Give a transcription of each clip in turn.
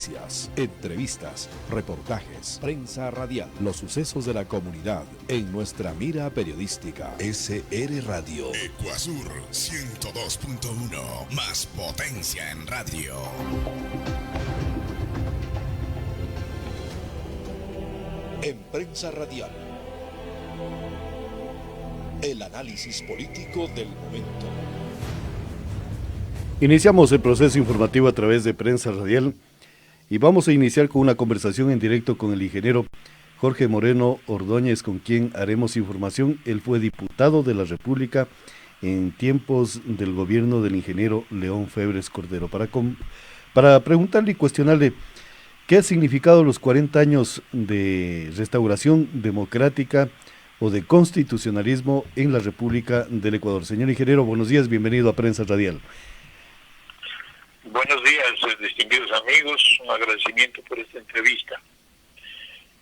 Noticias, entrevistas, reportajes, prensa radial, los sucesos de la comunidad en nuestra mira periodística. SR Radio. Ecuasur 102.1, más potencia en radio. En prensa radial, el análisis político del momento. Iniciamos el proceso informativo a través de prensa radial y vamos a iniciar con una conversación en directo con el ingeniero Jorge Moreno Ordóñez, con quien haremos información. Él fue diputado de la República en tiempos del gobierno del ingeniero León Febres Cordero. Para preguntarle y cuestionarle qué ha significado los 40 años de restauración democrática o de constitucionalismo en la República del Ecuador. Señor ingeniero, buenos días, bienvenido a Prensa Radial. Buenos días, distinguidos amigos, un agradecimiento por esta entrevista.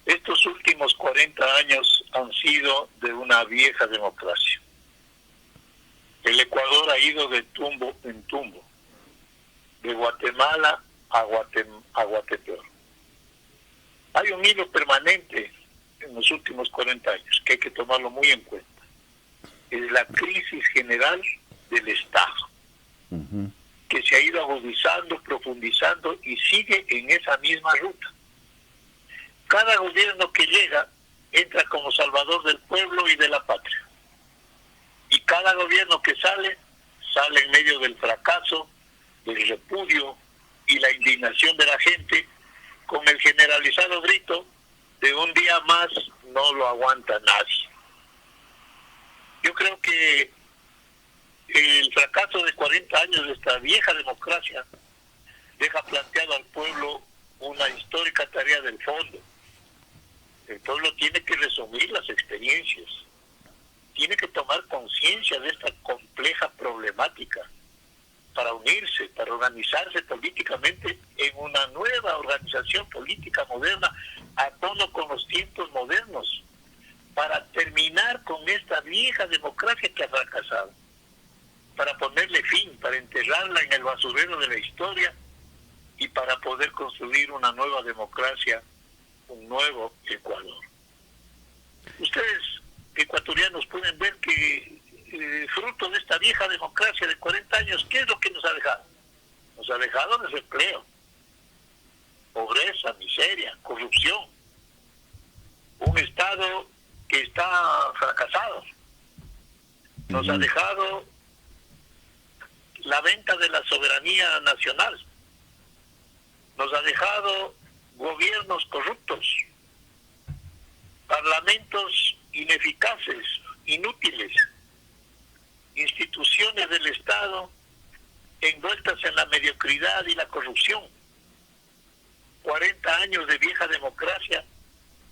Estos últimos 40 años han sido de una vieja democracia. El Ecuador ha ido de tumbo en tumbo, de Guatemala a Guatepeor. Hay un hilo permanente en los últimos 40 años que hay que tomarlo muy en cuenta. Es la crisis general del Estado. Que se ha ido agudizando, profundizando y sigue en esa misma ruta. Cada gobierno que llega entra como salvador del pueblo y de la patria. Y cada gobierno que sale en medio del fracaso, del repudio y la indignación de la gente, con el generalizado grito de un día más no lo aguanta nadie. Yo creo que el fracaso de 40 años de esta vieja democracia deja planteado al pueblo una histórica tarea del fondo. El pueblo tiene que resumir las experiencias, tiene que tomar conciencia de esta compleja problemática para unirse, para organizarse políticamente en una nueva organización política moderna a tono con los tiempos modernos, para terminar con esta vieja democracia que ha fracasado, para ponerle fin, para enterrarla en el basurero de la historia y para poder construir una nueva democracia, un nuevo Ecuador. Ustedes, ecuatorianos, pueden ver que fruto de esta vieja democracia de 40 años, ¿qué es lo que nos ha dejado? Nos ha dejado desempleo, pobreza, miseria, corrupción, un Estado que está fracasado. Nos ha dejado la venta de la soberanía nacional. Nos ha dejado gobiernos corruptos, parlamentos ineficaces, inútiles, instituciones del Estado envueltas en la mediocridad y la corrupción. 40 años de vieja democracia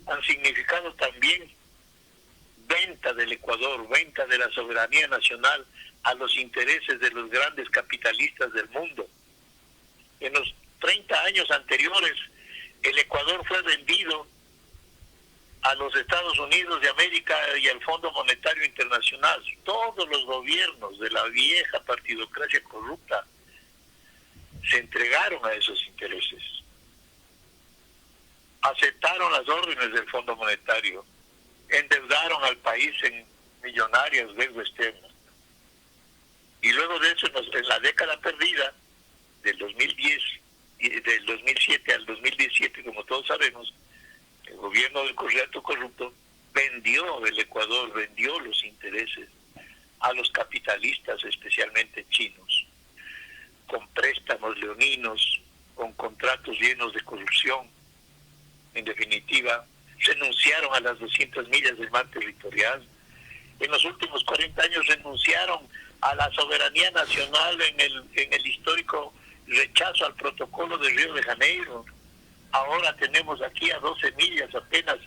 han significado también venta del Ecuador, venta de la soberanía nacional a los intereses de los grandes capitalistas del mundo. En los 30 años anteriores, el Ecuador fue vendido a los Estados Unidos de América y al Fondo Monetario Internacional. Todos los gobiernos de la vieja partidocracia corrupta se entregaron a esos intereses. Aceptaron las órdenes del Fondo Monetario, endeudaron al país en millonarias deudas externas. Y luego de eso, en la década perdida, del 2010, del 2007 al 2017, como todos sabemos, el gobierno del Correato corrupto vendió el Ecuador, vendió los intereses a los capitalistas, especialmente chinos, con préstamos leoninos, con contratos llenos de corrupción. En definitiva, renunciaron a las 200 millas del mar territorial. En los últimos 40 años renunciaron a la soberanía nacional en el histórico rechazo al protocolo de Río de Janeiro. Ahora tenemos aquí a 12 millas apenas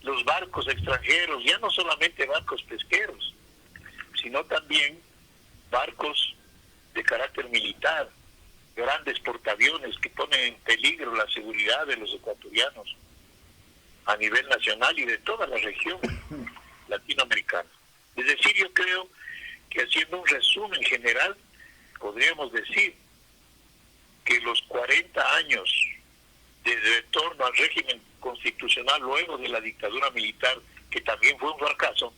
los barcos extranjeros, ya no solamente barcos pesqueros, sino también barcos de carácter militar, grandes portaaviones que ponen en peligro la seguridad de los ecuatorianos a nivel nacional y de toda la región latinoamericana. Es decir, yo creo que haciendo un resumen general, podríamos decir años de retorno al régimen constitucional luego de la dictadura militar, que también fue un fracaso,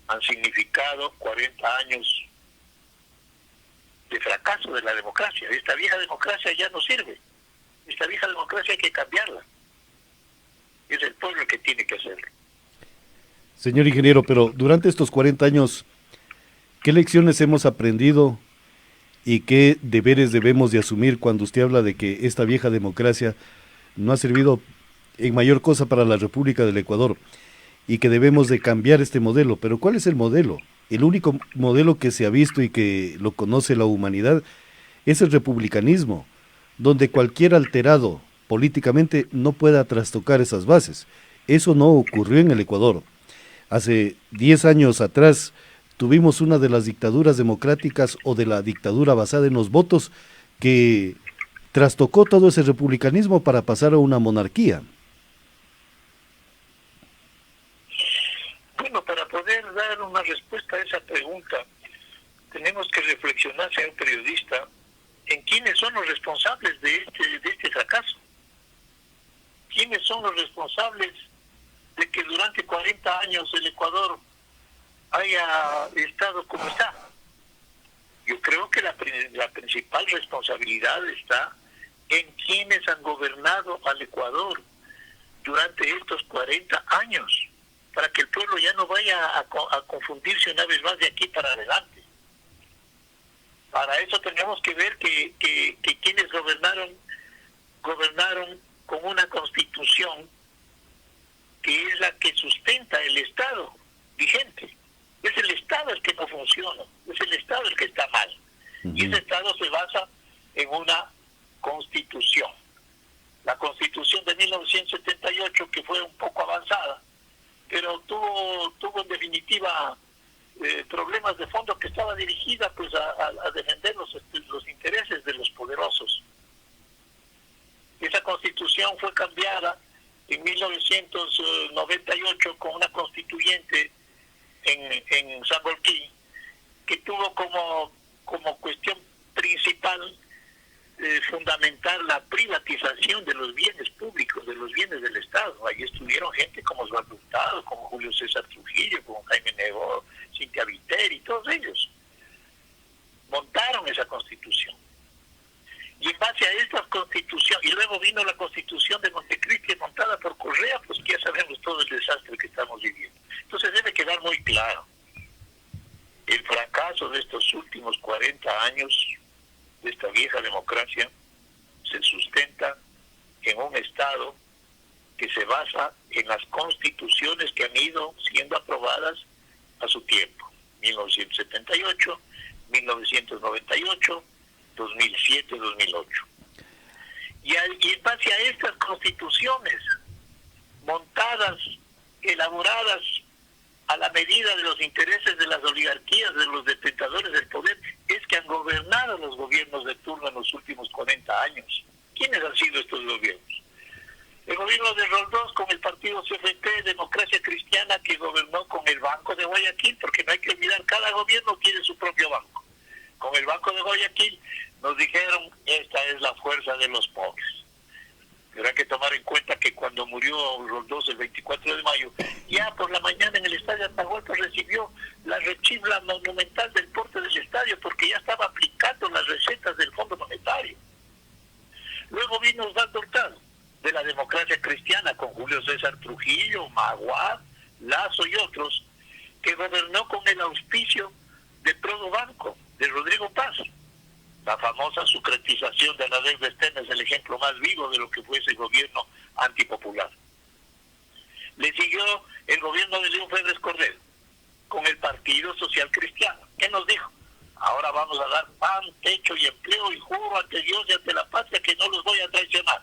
han significado 40 años de fracaso de la democracia. Esta vieja democracia ya no sirve. Esta vieja democracia hay que cambiarla. Es el pueblo el que tiene que hacerlo. Señor ingeniero, pero durante estos 40 años, ¿qué lecciones hemos aprendido y qué deberes debemos de asumir cuando usted habla de que esta vieja democracia no ha servido en mayor cosa para la República del Ecuador y que debemos de cambiar este modelo? Pero ¿cuál es el modelo? El único modelo que se ha visto y que lo conoce la humanidad es el republicanismo, donde cualquier alterado políticamente no pueda trastocar esas bases. Eso no ocurrió en el Ecuador. Hace 10 años atrás tuvimos una de las dictaduras democráticas o de la dictadura basada en los votos que trastocó todo ese republicanismo para pasar a una monarquía. Bueno, para poder dar una respuesta a esa pregunta, tenemos que reflexionar, señor periodista, en quiénes son los responsables de este fracaso. ¿Quiénes son los responsables de que durante 40 años el Ecuador haya estado como está? Yo creo que la principal responsabilidad está en quienes han gobernado al Ecuador durante estos 40 años, para que el pueblo ya no vaya a confundirse una vez más de aquí para adelante. Para eso tenemos que ver que quienes gobernaron con una constitución que es la que sustenta el Estado vigente. Es el Estado el que no funciona, es el Estado el que está mal. Y ese Estado se basa en una constitución. La constitución de 1978, que fue un poco avanzada, pero tuvo en definitiva problemas de fondo, que estaba dirigida pues a defender los intereses de los poderosos. Esa constitución fue cambiada en 1998 con una constituyente en Sambolquí, que tuvo como cuestión principal fundamental la privatización de los bienes públicos, de los bienes del Estado. Ahí estuvieron gente como Osvaldo Hurtado, como Julio César Trujillo, como Jaime Negó, Cintia Viteri, todos ellos montaron esa constitución. Y en base a esta constitución, y luego vino la constitución de Montecristi montada por Correa, pues ya sabemos todo el desastre que estamos viviendo. Entonces debe quedar muy claro, el fracaso de estos últimos 40 años de esta vieja democracia se sustenta en un Estado que se basa en las constituciones que han ido siendo aprobadas a su tiempo: 1978, 1998, 2007, 2008. Y en base a estas constituciones montadas, elaboradas a la medida de los intereses de las oligarquías, de los detentadores del poder, es que han gobernado los gobiernos de turno en los últimos 40 años. ¿Quiénes han sido estos gobiernos? El gobierno de Roldós con el partido CFT, Democracia Cristiana, que gobernó con el Banco de Guayaquil, porque no hay que olvidar, cada gobierno tiene su propio banco. Con el Banco de Guayaquil nos dijeron, esta es la fuerza de los pobres. Pero hay que tomar en cuenta que cuando murió Roldós el 24 de mayo, ya por la mañana en el estadio Atahualpa recibió la rechifla monumental del porte del estadio, porque ya estaba aplicando las recetas del Fondo Monetario. Luego vino Osvaldo Hurtado, de la Democracia Cristiana, con Julio César Trujillo, Maguad, Lazo y otros, que gobernó con el auspicio de Prodo Banco, de Rodrigo Paz. La famosa sucretización de la deuda externa es el ejemplo más vivo de lo que fue ese gobierno antipopular. Le siguió el gobierno de León Febres Cordero, con el Partido Social Cristiano. ¿Qué nos dijo? Ahora vamos a dar pan, techo y empleo, y juro ante Dios y ante la patria que no los voy a traicionar.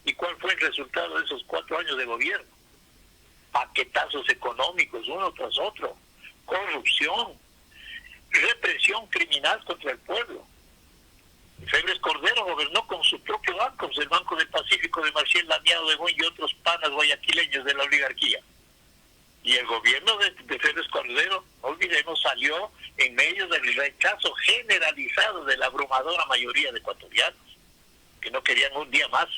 ¿Y cuál fue el resultado de esos 4 años de gobierno? Paquetazos económicos, uno tras otro, corrupción, represión criminal contra el pueblo. Febres Cordero gobernó con su propio banco, el Banco del Pacífico de Marcial Lamiado de Buen y otros panas guayaquileños de la oligarquía. Y el gobierno de Febres Cordero, no olvidemos, salió en medio del rechazo generalizado de la abrumadora mayoría de ecuatorianos. que no querían un día más.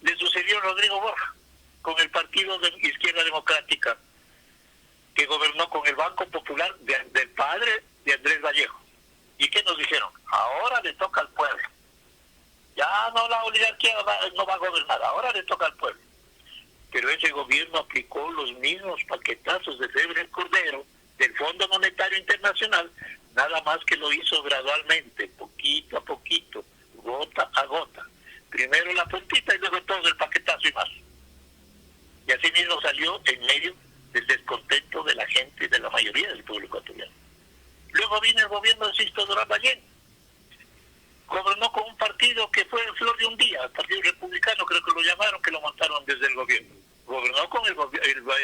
Le sucedió a Rodrigo Borja, con el Partido de Izquierda Democrática, que gobernó con el Banco Popular del padre de Andrés Vallejo. ¿Y qué nos dijeron? Ahora le toca al pueblo. Ya no, la oligarquía no va a gobernar, ahora le toca al pueblo. Pero ese gobierno aplicó los mismos paquetazos de Febre Cordero del Fondo Monetario Internacional, nada más que lo hizo gradualmente, poquito a poquito, gota a gota. Primero la puntita y luego todo el paquetazo y más. Y así mismo salió en medio del descontento de la gente, de la mayoría del pueblo ecuatoriano. Luego vino el gobierno de Sixto Durán Ballén. Gobernó con un partido que fue en flor de un día, el Partido Republicano creo que lo llamaron, que lo montaron desde el gobierno. Gobernó con el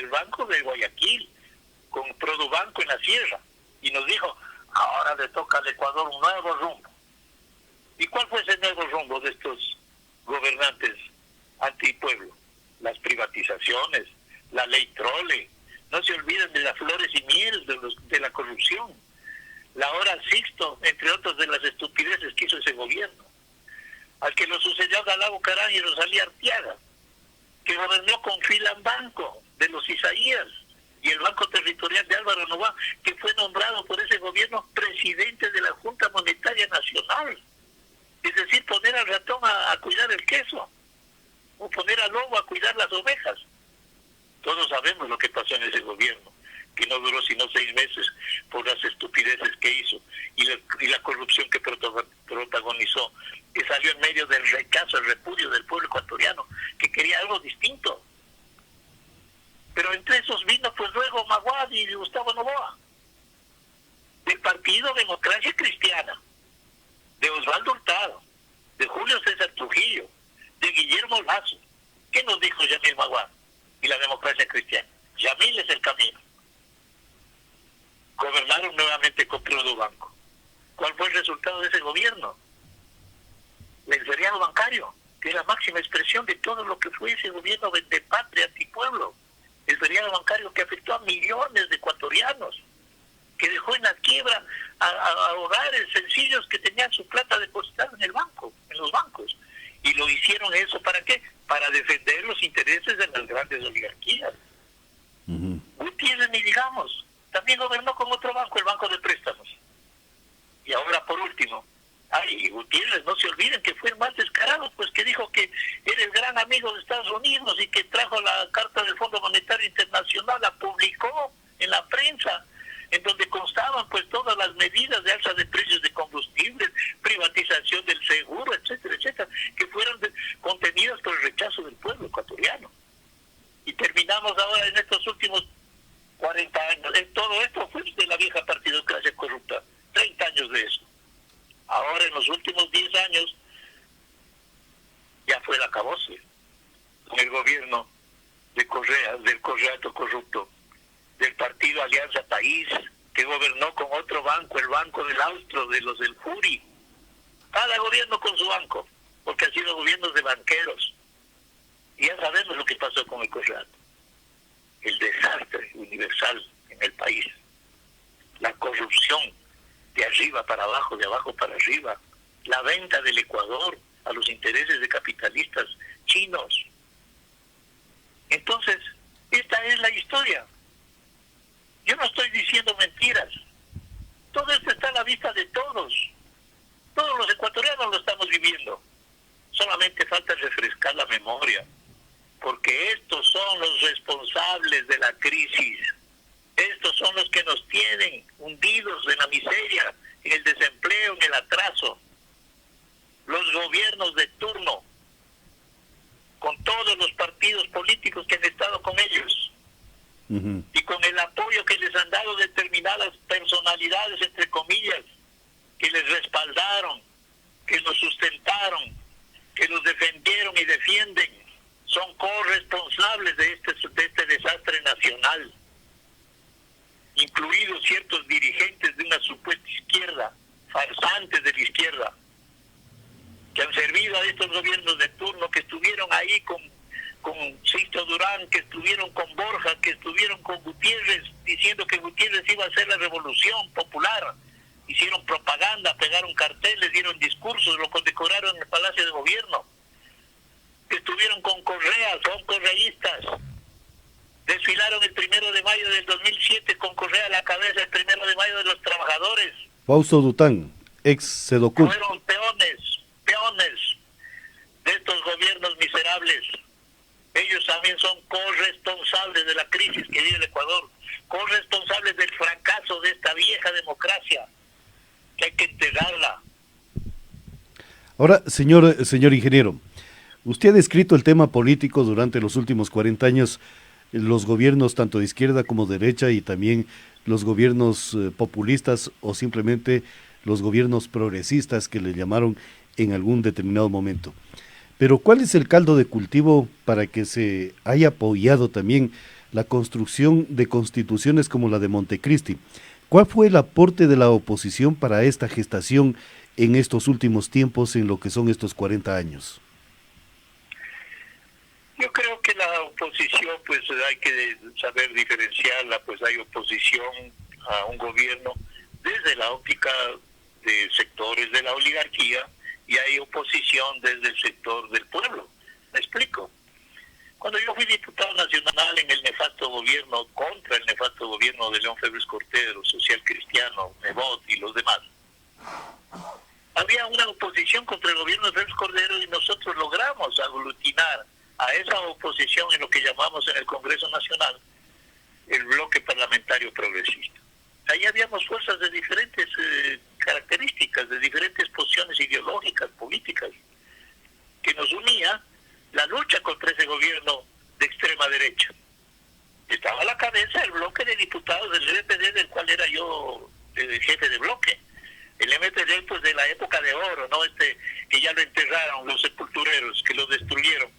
Banco de Guayaquil, con Produbanco en la sierra, y nos dijo, ahora le toca al Ecuador un nuevo rumbo. ¿Y cuál fue ese nuevo rumbo de estos gobernantes antipueblo? Las privatizaciones, la ley trole, no se olviden de las flores y miel de la corrupción. La hora Sixto, entre otras de las estupideces que hizo ese gobierno. Al que lo sucedió Galabo Carán y Rosalía Arteaga, que gobernó con Filambanco de los Isaías y el Banco Territorial de Álvaro Novoa, que fue nombrado por ese gobierno presidente de la Junta Monetaria Nacional. Es decir, poner al ratón a cuidar el queso, o poner al lobo a cuidar las ovejas. Todos sabemos lo que pasó en ese gobierno, que no duró sino 6 meses por las estupideces que hizo y la corrupción que protagonizó, que salió en medio del rechazo, el repudio del pueblo ecuatoriano, que quería algo distinto. Pero entre esos vino pues luego Maguad y Gustavo Noboa, del Partido Democracia Cristiana, de Osvaldo Hurtado, de Julio César Trujillo, de Guillermo Lazo. ¿Qué nos dijo Yamil Maguad y la Democracia Cristiana? Yamil es el camino. Gobernaron nuevamente con Produbanco. ¿Cuál fue el resultado de ese gobierno? El feriado bancario, que es la máxima expresión de todo lo que fue ese gobierno de patria antipueblo. El feriado bancario que afectó a millones de ecuatorianos, que dejó en la quiebra a hogares sencillos que tenían su plata depositada en el banco, en los bancos. Y lo hicieron eso, ¿para qué? Para defender los intereses de las grandes oligarquías. Gutiérrez, ni digamos, también gobernó con otro banco, el Banco de Préstamos. Y ahora, por último, Gutiérrez, no se olviden que fue el más descarado, pues que dijo que era el gran amigo de Estados Unidos y que trajo la carta del Fondo Monetario Internacional, la publicó en la prensa, en donde constaban pues todas las medidas de alza de precios de combustibles, privatización del seguro, etcétera, etcétera, que fueron contenidas por el rechazo del pueblo ecuatoriano. Y terminamos ahora en estos últimos 40 años. Todo esto fue de la vieja partidocracia corrupta, 30 años de eso. Ahora en los últimos 10 años ya fue el acabose con el gobierno de Correa, del correato corrupto, del partido Alianza País, que gobernó con otro banco, el Banco del Austro, de los del FURI. Cada gobierno con su banco, porque han sido gobiernos de banqueros. Y ya sabemos lo que pasó con el correato. El desastre universal en el país. La corrupción de arriba para abajo, de abajo para arriba. La venta del Ecuador a los intereses de capitalistas chinos. Entonces, esta es la historia. Yo no estoy diciendo mentiras. Todo esto está a la vista de todos. Todos los ecuatorianos lo estamos viviendo. Solamente falta refrescar la memoria, porque estos son los responsables de la crisis. Estos son los que nos tienen hundidos en la miseria, en el desempleo, en el atraso. Los gobiernos de turno, con todos los partidos políticos que han estado con ellos, y con el apoyo que les han dado determinadas personalidades, entre comillas, que les respaldaron, que los sustentaron, que los defendieron y defienden, son corresponsables de este desastre nacional, incluidos ciertos dirigentes de una supuesta izquierda, farsantes de la izquierda, que han servido a estos gobiernos de turno, que estuvieron ahí con Sixto Durán, que estuvieron con Borja, que estuvieron con Gutiérrez, diciendo que Gutiérrez iba a hacer la revolución popular. Hicieron propaganda, pegaron carteles, dieron discursos, lo condecoraron en el Palacio de Fausto Dután, ex Sedocur. Fueron peones de estos gobiernos miserables. Ellos también son corresponsables de la crisis que vive el Ecuador, corresponsables del fracaso de esta vieja democracia, que hay que enterrarla. Ahora, señor ingeniero, usted ha descrito el tema político durante los últimos 40 años, los gobiernos tanto de izquierda como de derecha y también los gobiernos populistas o simplemente los gobiernos progresistas que le llamaron en algún determinado momento. Pero ¿cuál es el caldo de cultivo para que se haya apoyado también la construcción de constituciones como la de Montecristi? ¿Cuál fue el aporte de la oposición para esta gestación en estos últimos tiempos, en lo que son estos 40 años? Yo creo que la oposición, pues hay que saber diferenciarla, pues hay oposición a un gobierno desde la óptica de sectores de la oligarquía y hay oposición desde el sector del pueblo. ¿Me explico? Cuando yo fui diputado nacional en el nefasto gobierno, contra el nefasto gobierno de León Febres Cordero, Social Cristiano, Nebot y los demás, había una oposición contra el gobierno de Febres Cordero y nosotros logramos aglutinar a esa oposición en lo que llamamos en el Congreso Nacional el bloque parlamentario progresista. Ahí habíamos fuerzas de diferentes características, de diferentes posiciones ideológicas, políticas, que nos unía la lucha contra ese gobierno de extrema derecha. Estaba a la cabeza el bloque de diputados del MPD, del cual era yo jefe de bloque. El MPD, pues, de la época de oro, ¿no? Que ya lo enterraron los sepultureros, que lo destruyeron,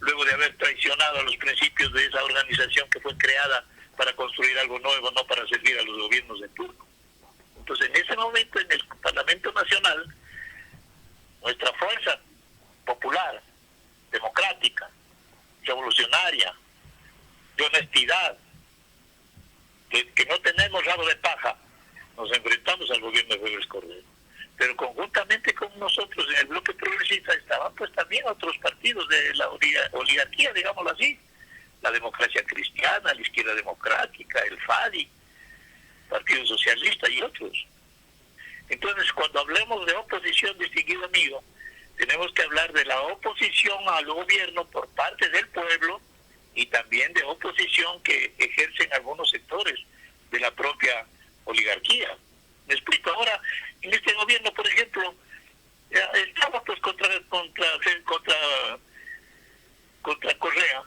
luego de haber traicionado a los principios de esa organización que fue creada para construir algo nuevo, no para servir a los gobiernos de turno. Entonces, en ese momento, en el Parlamento Nacional, nuestra fuerza popular, democrática, revolucionaria, de honestidad, que no tenemos rabo de paja, nos enfrentamos al gobierno de Febres Cordero. Pero conjuntamente con nosotros en el bloque progresista estaban pues también otros partidos de la oligarquía, digámoslo así, la Democracia Cristiana, la Izquierda Democrática, el FADI, Partido Socialista y otros. Entonces, cuando hablemos de oposición, distinguido amigo, tenemos que hablar de la oposición al gobierno por parte del pueblo y también de oposición que ejercen algunos sectores de la propia oligarquía. Me explico. Ahora, en este gobierno, por ejemplo, estaba pues contra Correa,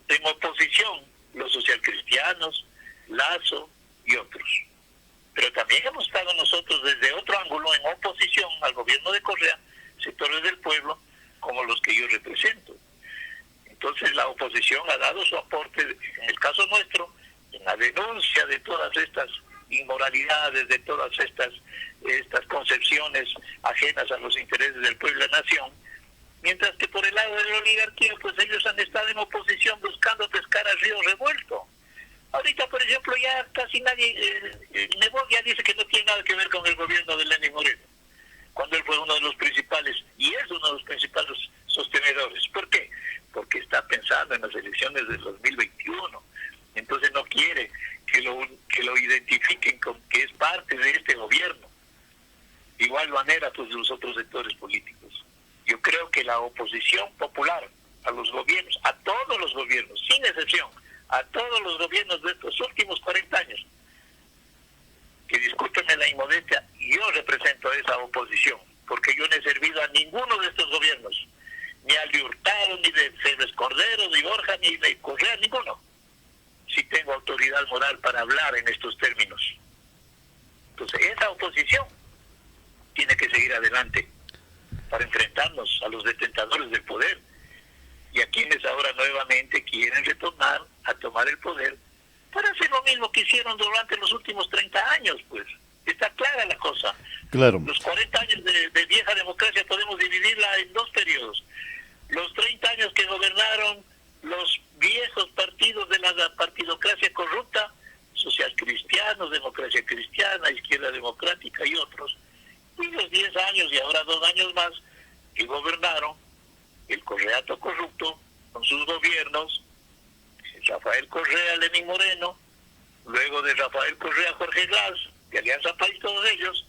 en oposición los socialcristianos, Lazo y otros. Pero también hemos estado nosotros desde otro ángulo en oposición al gobierno de Correa, sectores del pueblo, como los que yo represento. Entonces la oposición ha dado su aporte, en el caso nuestro, en la denuncia de todas estas inmoralidades, de todas estas concepciones ajenas a los intereses del pueblo y la nación, mientras que por el lado de la oligarquía, pues ellos han estado en oposición buscando pescar al río revuelto. Ahorita, por ejemplo, ya casi nadie, Nebot ya dice que no tiene nada que ver con el gobierno de Lenín Moreno, cuando él fue uno de los principales, y es uno de los principales sostenedores. ¿Por qué? Porque está pensando en las elecciones del 2021. Entonces no quiere que lo identifiquen con que es parte de este gobierno. Igual manera, pues, los otros sectores políticos. Yo creo que la oposición popular a los gobiernos, a todos los gobiernos, sin excepción, a todos los gobiernos de estos últimos 40 años, que discúlpenme la inmodestia, yo represento a esa oposición, porque yo no he servido a ninguno de estos gobiernos, ni al de Hurtado, ni de Febres Cordero, ni Borja, ni de Correa, ninguno. Si tengo autoridad moral para hablar en estos términos. Entonces, esa oposición tiene que seguir adelante para enfrentarnos a los detentadores del poder y a quienes ahora nuevamente quieren retornar a tomar el poder para hacer lo mismo que hicieron durante los últimos 30 años, pues. Está clara la cosa. Claro. Los 40 años de vieja democracia podemos dividirla en dos periodos. Los 30 años que gobernaron los viejos partidos de la partidocracia corrupta, social cristianos, democracia cristiana, izquierda democrática y otros, y los 10 años y ahora 2 años más que gobernaron el correato corrupto con sus gobiernos, Rafael Correa, Lenín Moreno, luego de Rafael Correa, Jorge Glass, de Alianza País, todos ellos,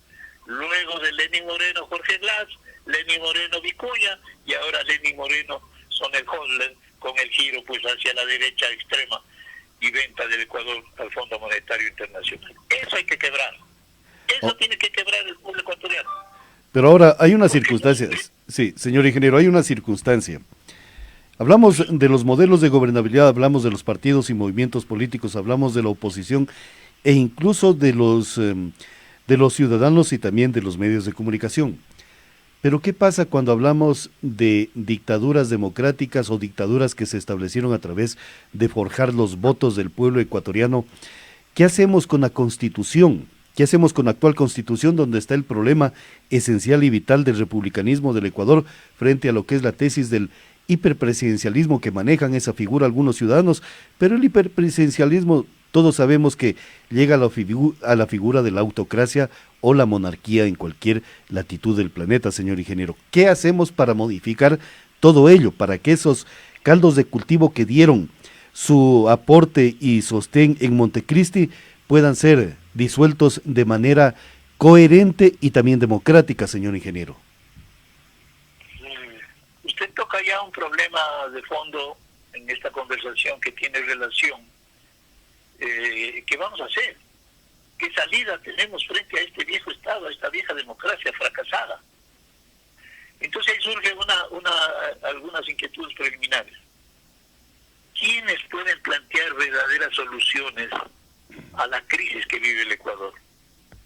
luego de Lenín Moreno Jorge Glass, Lenín Moreno Vicuña, y ahora Lenín Moreno Sonel Holland, con el giro pues hacia la derecha extrema y venta del Ecuador al Fondo Monetario Internacional. Eso hay que quebrar. Eso tiene que quebrar el pueblo ecuatoriano. Pero ahora hay una circunstancia, sí, señor ingeniero, hay una circunstancia. Hablamos de los modelos de gobernabilidad, hablamos de los partidos y movimientos políticos, hablamos de la oposición e incluso de los ciudadanos y también de los medios de comunicación. Pero ¿qué pasa cuando hablamos de dictaduras democráticas o dictaduras que se establecieron a través de forjar los votos del pueblo ecuatoriano? ¿Qué hacemos con la Constitución? ¿Qué hacemos con la actual Constitución, donde está el problema esencial y vital del republicanismo del Ecuador frente a lo que es la tesis del hiperpresidencialismo que manejan esa figura algunos ciudadanos? Pero el hiperpresidencialismo, todos sabemos que llega a la figura de la autocracia o la monarquía en cualquier latitud del planeta, señor ingeniero. ¿Qué hacemos para modificar todo ello, para que esos caldos de cultivo que dieron su aporte y sostén en Montecristi puedan ser disueltos de manera coherente y también democrática, señor ingeniero? Usted toca ya un problema de fondo en esta conversación que tiene relación. ¿Qué vamos a hacer? ¿Qué salida tenemos frente a este viejo Estado, a esta vieja democracia fracasada? Entonces ahí surgen algunas inquietudes preliminares. ¿Quiénes pueden plantear verdaderas soluciones a la crisis que vive el Ecuador?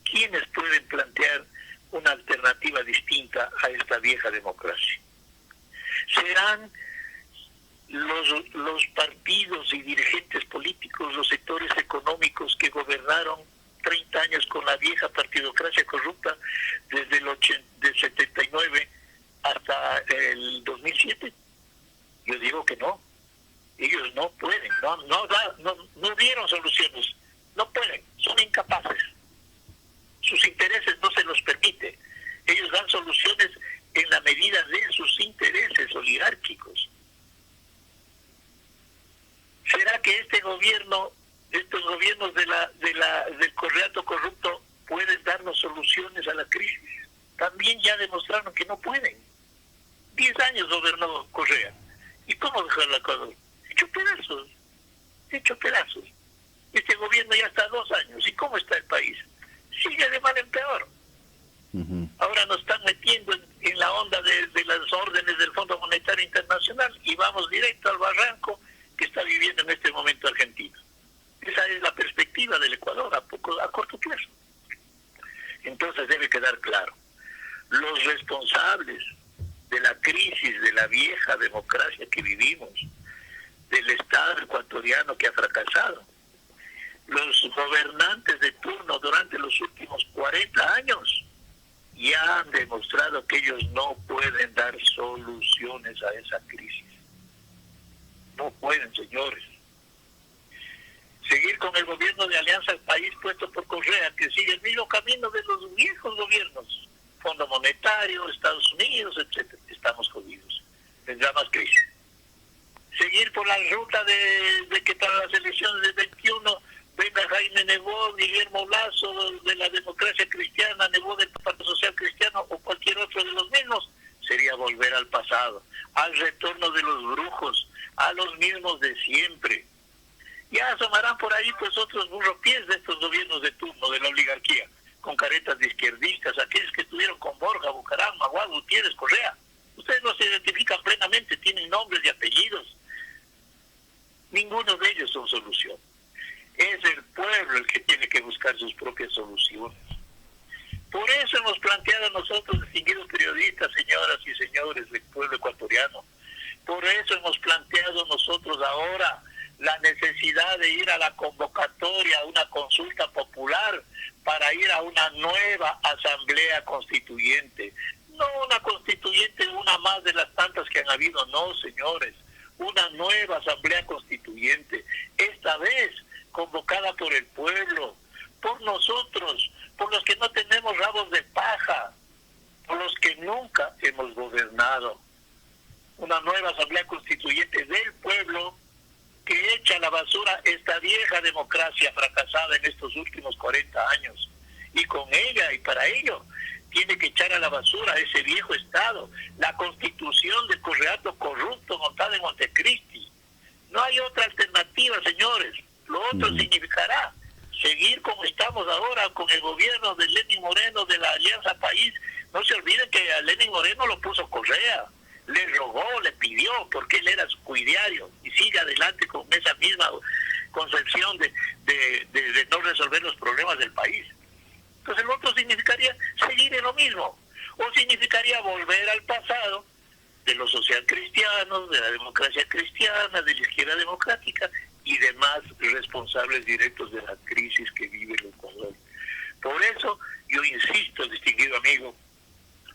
¿Quiénes pueden plantear una alternativa distinta a esta vieja democracia? ¿Serán los partidos y dirigentes políticos, los sectores económicos que gobernaron 30 años con la vieja partidocracia corrupta desde del 79 hasta el 2007? Yo digo que no. Ellos no pueden, no dieron soluciones, no pueden, son incapaces. Sus intereses no se los permite. Ellos dan soluciones en la medida de sus intereses oligárquicos. ¿Será que estos gobiernos del correato corrupto pueden darnos soluciones a la crisis? También ya demostraron que no pueden. 10 años gobernó Correa. ¿Y cómo dejó el Ecuador? Hecho pedazos. Este gobierno ya está 2 años. ¿Y cómo está el país? Sigue de mal en peor. Ahora nos están metiendo en la onda de las órdenes del Fondo Monetario Internacional y vamos directo al barranco que está viviendo en este momento Argentina. Esa es la perspectiva del Ecuador a corto plazo. Entonces debe quedar claro, los responsables de la crisis de la vieja democracia que vivimos, del Estado ecuatoriano que ha fracasado, los gobernantes de turno durante los últimos 40 años ya han demostrado que ellos no pueden dar soluciones a esa crisis. No pueden, señores. Seguir con el gobierno de Alianza al País puesto por Correa, que sigue el mismo camino de los viejos gobiernos, Fondo Monetario, Estados Unidos, etcétera. Estamos jodidos. Vendrá más crisis. Seguir por la ruta de que para las elecciones del 21 venga Jaime Nebot, Guillermo Lazo de la democracia cristiana, Nebot del Partido Social Cristiano o cualquier otro de los mismos, sería volver al pasado, al retorno de los brujos, a los mismos de siempre. Ya asomarán por ahí pues otros burropiés de estos gobiernos de turno, de la oligarquía, con caretas de izquierdistas, aquellos que estuvieron con Borja, Bucaram, Maguad, Gutiérrez, Correa. Ustedes no se identifican plenamente, tienen nombres y apellidos. Ninguno de ellos son solución. Es el pueblo el que tiene que buscar sus propias soluciones. Por eso hemos planteado nosotros, distinguidos periodistas, señoras y señores del pueblo ecuatoriano, por eso hemos planteado nosotros ahora la necesidad de ir a la convocatoria, a una consulta popular, para ir a una nueva asamblea constituyente. No una constituyente, una más de las tantas que han habido, no, señores. Una nueva asamblea constituyente, esta vez convocada por el pueblo, por nosotros, por los que no tenemos rabos de paja, por los que nunca hemos gobernado. Una nueva asamblea constituyente del pueblo que echa a la basura esta vieja democracia fracasada en estos últimos 40 años. Y con ella y para ello tiene que echar a la basura ese viejo Estado, la constitución del correato corrupto montada en Montecristi. No hay otra alternativa, señores. Lo otro significará seguir como estamos ahora con el gobierno de Lenín Moreno, de la Alianza País. No se olviden que a Lenín Moreno lo puso Correa, le rogó, le pidió, porque él era su cuidiario, y sigue adelante con esa misma concepción de no resolver los problemas del país. Entonces el otro significaría seguir en lo mismo, o significaría volver al pasado de los socialcristianos, de la democracia cristiana, de la izquierda democrática y demás responsables directos de la crisis que vive el Ecuador. Por eso yo insisto, distinguido amigo,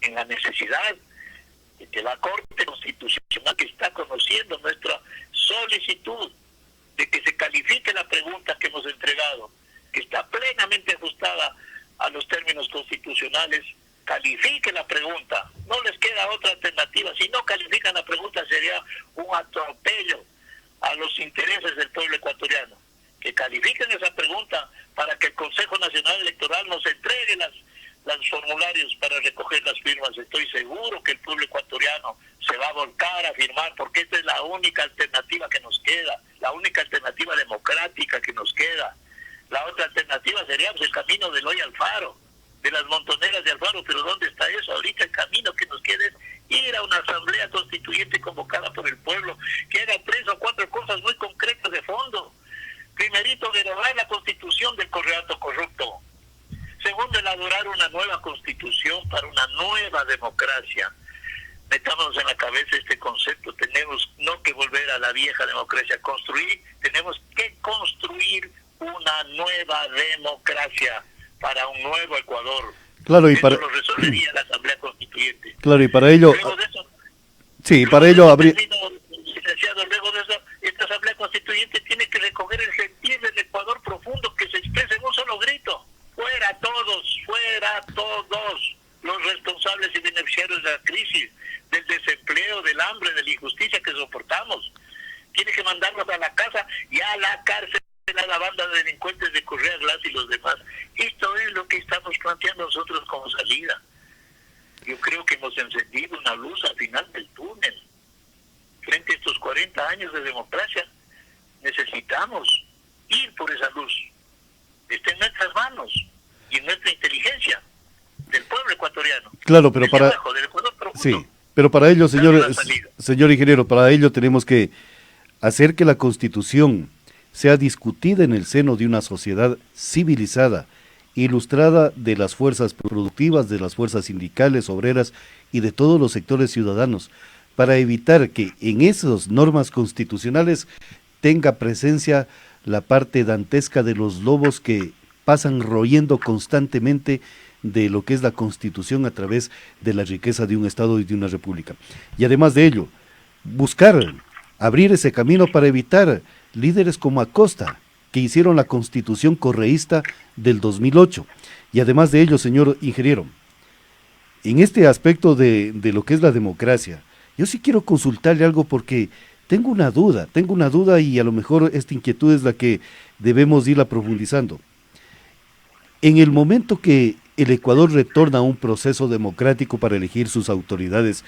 en la necesidad de que la Corte Constitucional, que está conociendo nuestra solicitud de que se califique la pregunta que hemos entregado, que está plenamente ajustada a los términos constitucionales, califique la pregunta. No les queda otra alternativa. Si no califican la pregunta sería un atropello a los intereses del pueblo ecuatoriano. Que califiquen esa pregunta para que el Consejo Nacional Electoral nos entregue los formularios para recoger las firmas. Estoy seguro que el pueblo ecuatoriano se va a volcar a firmar, porque esta es la única alternativa que nos queda, la única alternativa democrática que nos queda. La otra alternativa sería pues, el camino del Hoy Alfaro, de las montoneras de Alfaro, pero ¿dónde está eso? Ahorita el camino que nos queda es ir a una asamblea constituyente convocada por el pueblo, que haga 3 o 4 cosas muy concretas de fondo. Primerito, derogar la constitución del correato corrupto. Segundo, elaborar una nueva constitución para una nueva democracia. Metámonos en la cabeza este concepto, tenemos no que volver a la vieja democracia, tenemos que construir una nueva democracia para un nuevo Ecuador. Claro, y eso lo resolvería la Asamblea Constituyente. Claro, y para ello... Luego de eso, sí, para ello habría... Licenciado, luego de eso, esta Asamblea Constituyente tiene que recoger el sentir del Ecuador profundo que se expresa en un solo grito. Fuera todos los responsables y beneficiarios de la crisis, del desempleo, del hambre, de la injusticia que soportamos. Tiene que mandarnos a la casa y a la cárcel a la banda de delincuentes de Correa Glass y los demás. Esto es lo que estamos planteando nosotros como salida. Yo creo que hemos encendido una luz al final del túnel. Frente a estos 40 años de democracia, necesitamos ir por esa luz. Está en nuestras manos y en nuestra inteligencia del pueblo ecuatoriano. Claro, pero para... Abajo, del Ecuador profundo. Sí, pero para ello, señor ingeniero, para ello tenemos que hacer que la Constitución sea discutida en el seno de una sociedad civilizada, ilustrada de las fuerzas productivas, de las fuerzas sindicales, obreras y de todos los sectores ciudadanos, para evitar que en esas normas constitucionales tenga presencia la parte dantesca de los lobos que pasan royendo constantemente de lo que es la Constitución a través de la riqueza de un Estado y de una república. Y además de ello, buscar abrir ese camino para evitar líderes como Acosta, que hicieron la Constitución correísta del 2008. Y además de ello, señor ingeniero, en este aspecto de lo que es la democracia, yo sí quiero consultarle algo porque tengo una duda y a lo mejor esta inquietud es la que debemos irla profundizando. En el momento que el Ecuador retorna a un proceso democrático para elegir sus autoridades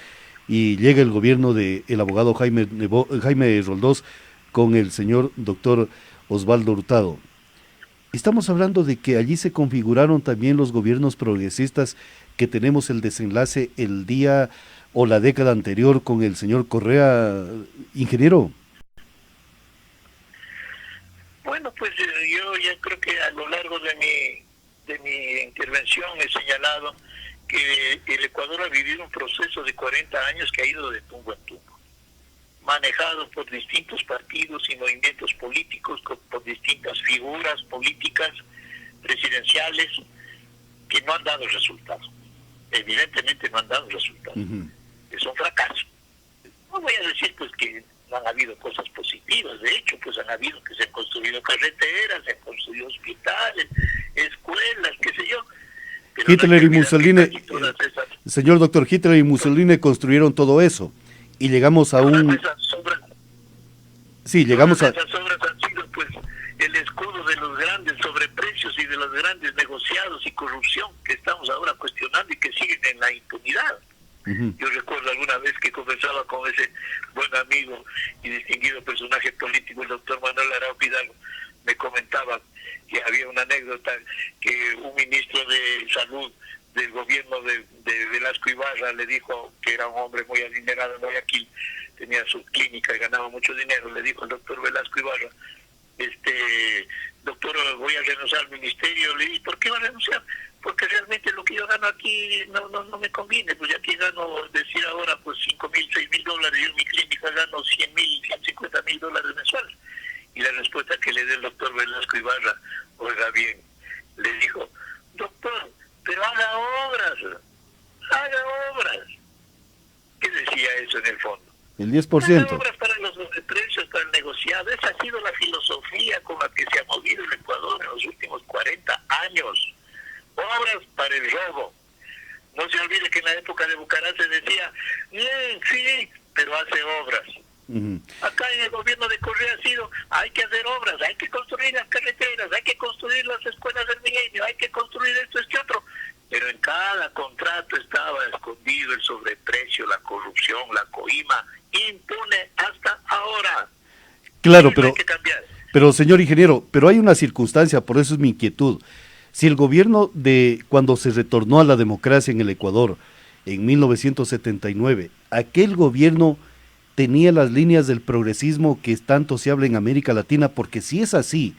y llega el gobierno del abogado Jaime Roldós con el señor doctor Osvaldo Hurtado, estamos hablando de que allí se configuraron también los gobiernos progresistas que tenemos el desenlace el día o la década anterior con el señor Correa, ingeniero. Bueno, pues yo ya creo que a lo largo de mi intervención he señalado que el Ecuador ha vivido un proceso de 40 años que ha ido de tumbo en tumbo, manejado por distintos partidos y movimientos políticos, por distintas figuras políticas presidenciales que no han dado resultados. Evidentemente no han dado resultados. Es un fracaso. No voy a decir pues que no han habido cosas positivas, de hecho pues han habido que se han construido carreteras, se han construido hospitales, escuelas, qué sé yo. Pero Hitler y Mussolini, señor doctor, Hitler y Mussolini construyeron todo eso y llegamos a un... Sí, llegamos a... Esas obras han sido pues el escudo de los grandes sobreprecios y de los grandes negociantes negociados y corrupción que estamos ahora cuestionando y que siguen en la impunidad. Yo recuerdo alguna vez que conversaba con ese buen amigo y distinguido personaje político, el doctor Manuel Araujo Hidalgo, me comentaba que había una anécdota que un ministro de salud del gobierno de Velasco Ibarra le dijo, que era un hombre muy adinerado en Guayaquil, tenía su clínica y ganaba mucho dinero, le dijo al doctor Velasco Ibarra, doctor, voy a renunciar al ministerio. Le dije, ¿por qué va a renunciar? Porque realmente lo que yo gano aquí no me conviene, pues ya aquí gano, decir ahora, pues $5,000, $6,000, yo en mi clínica gano $100,000, $150,000 mensuales. Y la respuesta que le dio el doctor Velasco Ibarra, oiga bien, le dijo, doctor, pero haga obras. ¿Qué decía eso en el fondo? El 10%. Haga obras para los sobreprecios, para el negociado. Esa ha sido la filosofía con la que se ha movido el Ecuador en los últimos 40 años. Obras para el robo. No se olvide que en la época de Bucaram se decía, sí, pero hace obras. Acá en el gobierno de Correa ha sido, hay que hacer obras, hay que construir las carreteras, hay que construir las escuelas del milenio, hay que construir esto, otro. Pero en cada contrato estaba escondido el sobreprecio, la corrupción, la coima, impune hasta ahora. Claro, pero señor ingeniero, pero hay una circunstancia, por eso es mi inquietud. Si el gobierno cuando se retornó a la democracia en el Ecuador, en 1979, aquel gobierno tenía las líneas del progresismo que tanto se habla en América Latina, porque si es así,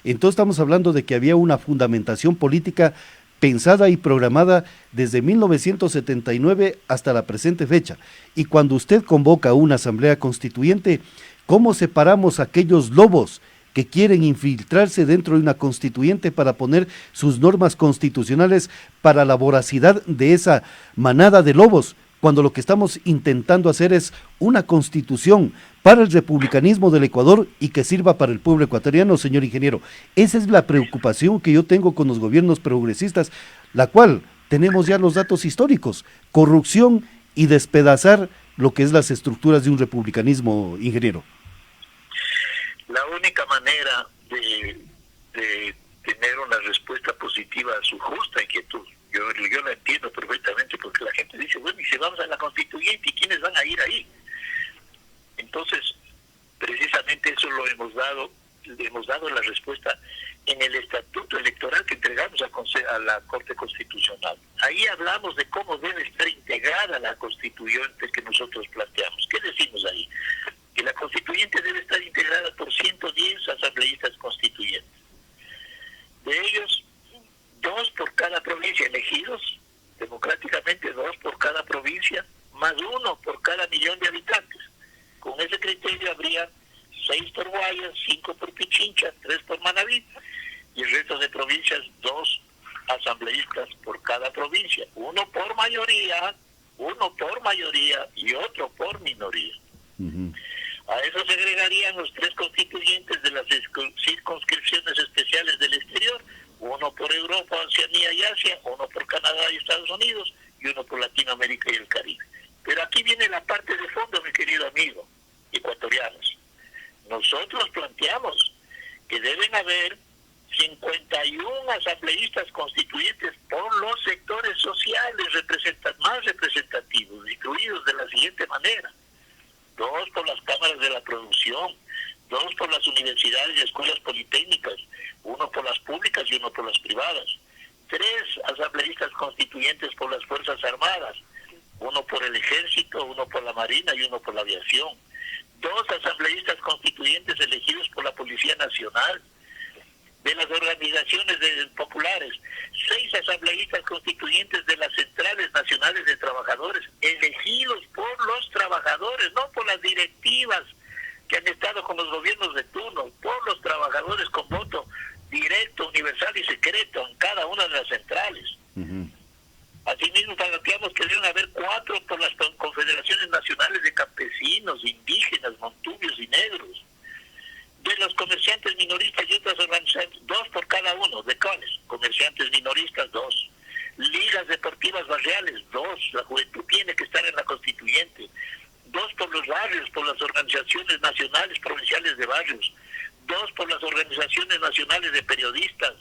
entonces estamos hablando de que había una fundamentación política pensada y programada desde 1979 hasta la presente fecha. Y cuando usted convoca una asamblea constituyente, ¿cómo separamos a aquellos lobos que quieren infiltrarse dentro de una constituyente para poner sus normas constitucionales para la voracidad de esa manada de lobos, cuando lo que estamos intentando hacer es una constitución para el republicanismo del Ecuador y que sirva para el pueblo ecuatoriano, señor ingeniero? Esa es la preocupación que yo tengo con los gobiernos progresistas, la cual tenemos ya los datos históricos, corrupción y despedazar lo que es las estructuras de un republicanismo, ingeniero. La única manera de tener una respuesta positiva a su justa inquietud, yo la entiendo perfectamente, porque la gente dice, bueno, y si vamos a la constituyente, ¿y quiénes van a ir ahí? Entonces, precisamente eso le hemos dado la respuesta en el estatuto electoral que entregamos a la Corte Constitucional. Ahí hablamos de cómo debe estar integrada la constituyente que nosotros planteamos. ¿Qué decimos ahí? Que la constituyente debe estar integrada por 110 asambleístas constituyentes. De ellos, 2 por cada provincia, elegidos democráticamente, 2 por cada provincia, más 1 por cada millón de habitantes. Con ese criterio habría 6 por Guayas, 5 por Pichincha, 3 por Manabí, y el resto de provincias 2 asambleístas por cada provincia, 1 por mayoría y otro por minoría. A eso se agregarían los 3 constituyentes de las circunscripciones especiales del exterior, 1 por Europa, Oceanía y Asia, 1 por Canadá y Estados Unidos, y 1 por Latinoamérica y el Caribe. Pero aquí viene la parte de fondo, mi querido amigo, ecuatorianos. Nosotros planteamos que deben haber 51 asambleístas constituyentes por los sectores sociales más representativos, distribuidos de la siguiente manera: 2 por las cámaras de la producción, 2 por las universidades y escuelas politécnicas, 1 por las públicas y 1 por las privadas, 3 asambleístas constituyentes por las Fuerzas Armadas, 1 por el Ejército, 1 por la Marina y 1 por la Aviación, 2 asambleístas constituyentes elegidos por la Policía Nacional, de las organizaciones populares, 6 asambleístas constituyentes de las centrales nacionales de trabajadores, elegidos por los trabajadores, no por las directivas que han estado con los gobiernos de turno, por los trabajadores con voto directo, universal y secreto en cada una de las centrales. Asimismo, planteamos que deben haber 4 por las confederaciones nacionales de campesinos, indígenas, montubios y negros. De los comerciantes minoristas y otras organizaciones, 2 por cada uno. ¿De cuáles? Comerciantes minoristas, 2. Ligas deportivas barriales, 2. La juventud tiene que estar en la constituyente. 2 por los barrios, por las organizaciones nacionales provinciales de barrios. 2 por las organizaciones nacionales de periodistas,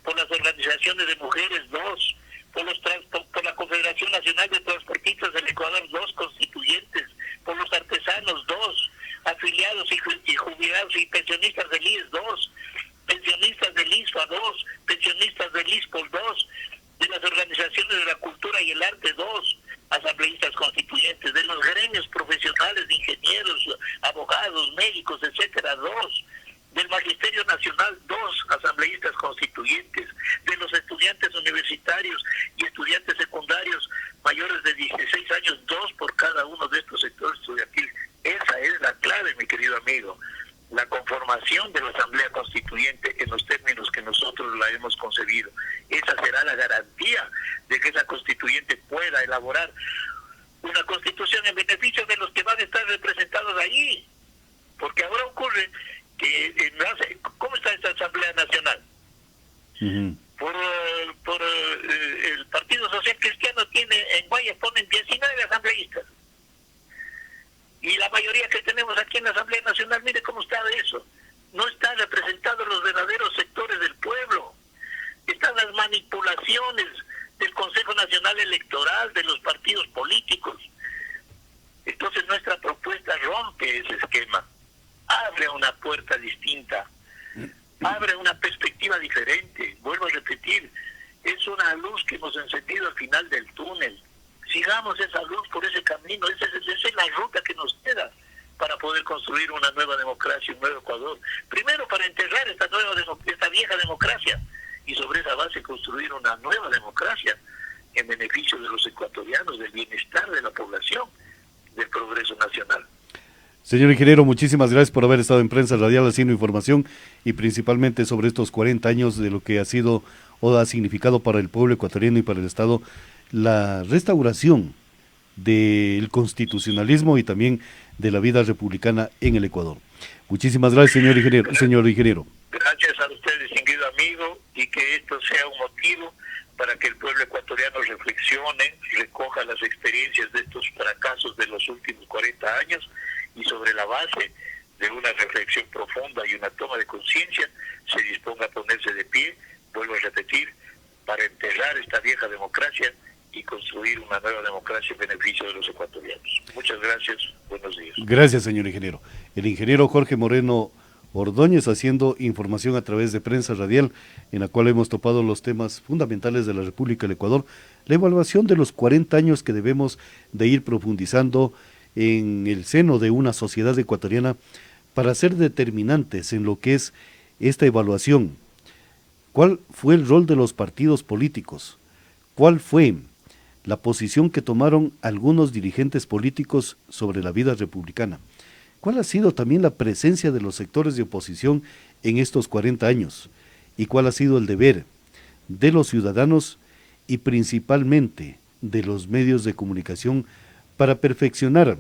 por las organizaciones de mujeres, 2, por la Confederación Nacional de Transportistas del Ecuador, 2 constituyentes, por los artesanos, 2, afiliados y jubilados y pensionistas del IES, 2, pensionistas del ISFA, 2, pensionistas del ISPOL, 2, de las organizaciones de la cultura y el arte, 2, asambleístas constituyentes, de los gremios profesionales de ingenieros, abogados, médicos, etcétera, 2, del Magisterio Nacional, 2 asambleístas constituyentes, de los estudiantes universitarios y estudiantes secundarios mayores de 16 años, 2 por cada uno de estos sectores estudiantiles. Esa es la clave, mi querido amigo. La conformación de la Asamblea Constituyente en los términos que nosotros la hemos concebido. Esa será la garantía de que esa constituyente pueda elaborar una constitución en beneficio de los que van a estar representados ahí. Porque ahora ocurre que, ¿cómo está esta Asamblea Nacional? Uh-huh. Por el Partido Social Cristiano tiene, en Guayas ponen 19 asambleístas. Y la mayoría que tenemos aquí en la Asamblea Nacional, mire cómo está eso. No están representados los verdaderos sectores del pueblo. Están las manipulaciones del Consejo Nacional Electoral, de los partidos políticos. Entonces nuestra propuesta rompe ese esquema. Abre una puerta distinta. Abre una perspectiva diferente. Vuelvo a repetir, es una luz que hemos encendido al final del túnel. Sigamos esa luz por ese camino, esa es la ruta que nos queda para poder construir una nueva democracia, un nuevo Ecuador. Primero para enterrar esta vieja democracia y sobre esa base construir una nueva democracia en beneficio de los ecuatorianos, del bienestar de la población, del progreso nacional. Señor ingeniero, muchísimas gracias por haber estado en Prensa Radial haciendo información y principalmente sobre estos 40 años de lo que ha sido o ha significado para el pueblo ecuatoriano y para el Estado la restauración del constitucionalismo y también de la vida republicana en el Ecuador. Muchísimas gracias, señor ingeniero. Gracias a usted, distinguido amigo, y que esto sea un motivo para que el pueblo ecuatoriano reflexione, recoja las experiencias de estos fracasos de los últimos 40 años y sobre la base de una reflexión profunda y una toma de conciencia se disponga a ponerse de pie, vuelvo a repetir, para enterrar esta vieja democracia y construir una nueva democracia en beneficio de los ecuatorianos. Muchas gracias, buenos días. Gracias, señor ingeniero. El ingeniero Jorge Moreno Ordóñez haciendo información a través de Prensa Radial, en la cual hemos topado los temas fundamentales de la República del Ecuador, la evaluación de los 40 años que debemos de ir profundizando en el seno de una sociedad ecuatoriana para ser determinantes en lo que es esta evaluación. ¿Cuál fue el rol de los partidos políticos? ¿Cuál fue la posición que tomaron algunos dirigentes políticos sobre la vida republicana? ¿Cuál ha sido también la presencia de los sectores de oposición en estos 40 años? ¿Y cuál ha sido el deber de los ciudadanos y principalmente de los medios de comunicación para perfeccionar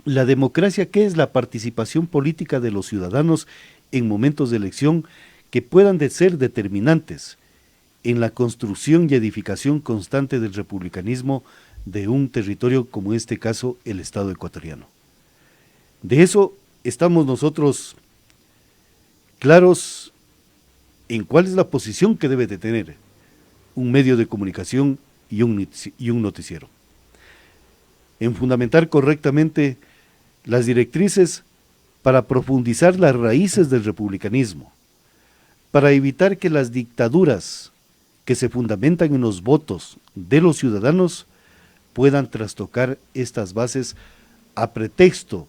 la democracia, que es la participación política de los ciudadanos en momentos de elección que puedan ser determinantes en la construcción y edificación constante del republicanismo de un territorio como en este caso el Estado ecuatoriano? De eso estamos nosotros claros en cuál es la posición que debe de tener un medio de comunicación y un noticiero. En fundamentar correctamente las directrices para profundizar las raíces del republicanismo, para evitar que las dictaduras que se fundamentan en los votos de los ciudadanos puedan trastocar estas bases a pretexto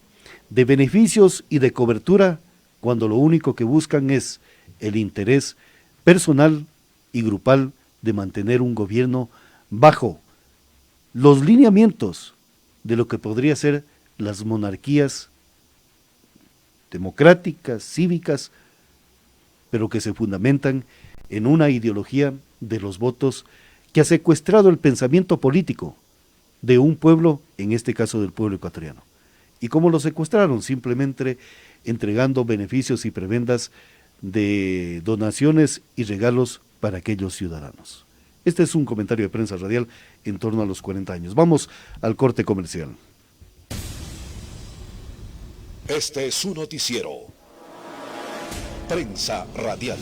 de beneficios y de cobertura, cuando lo único que buscan es el interés personal y grupal de mantener un gobierno bajo los lineamientos de lo que podría ser las monarquías democráticas, cívicas, pero que se fundamentan en una ideología de los votos que ha secuestrado el pensamiento político de un pueblo, en este caso del pueblo ecuatoriano. ¿Y cómo lo secuestraron? Simplemente entregando beneficios y prebendas de donaciones y regalos para aquellos ciudadanos. Este es un comentario de Prensa Radial en torno a los 40 años. Vamos al corte comercial. Este es su noticiero. Prensa Radial.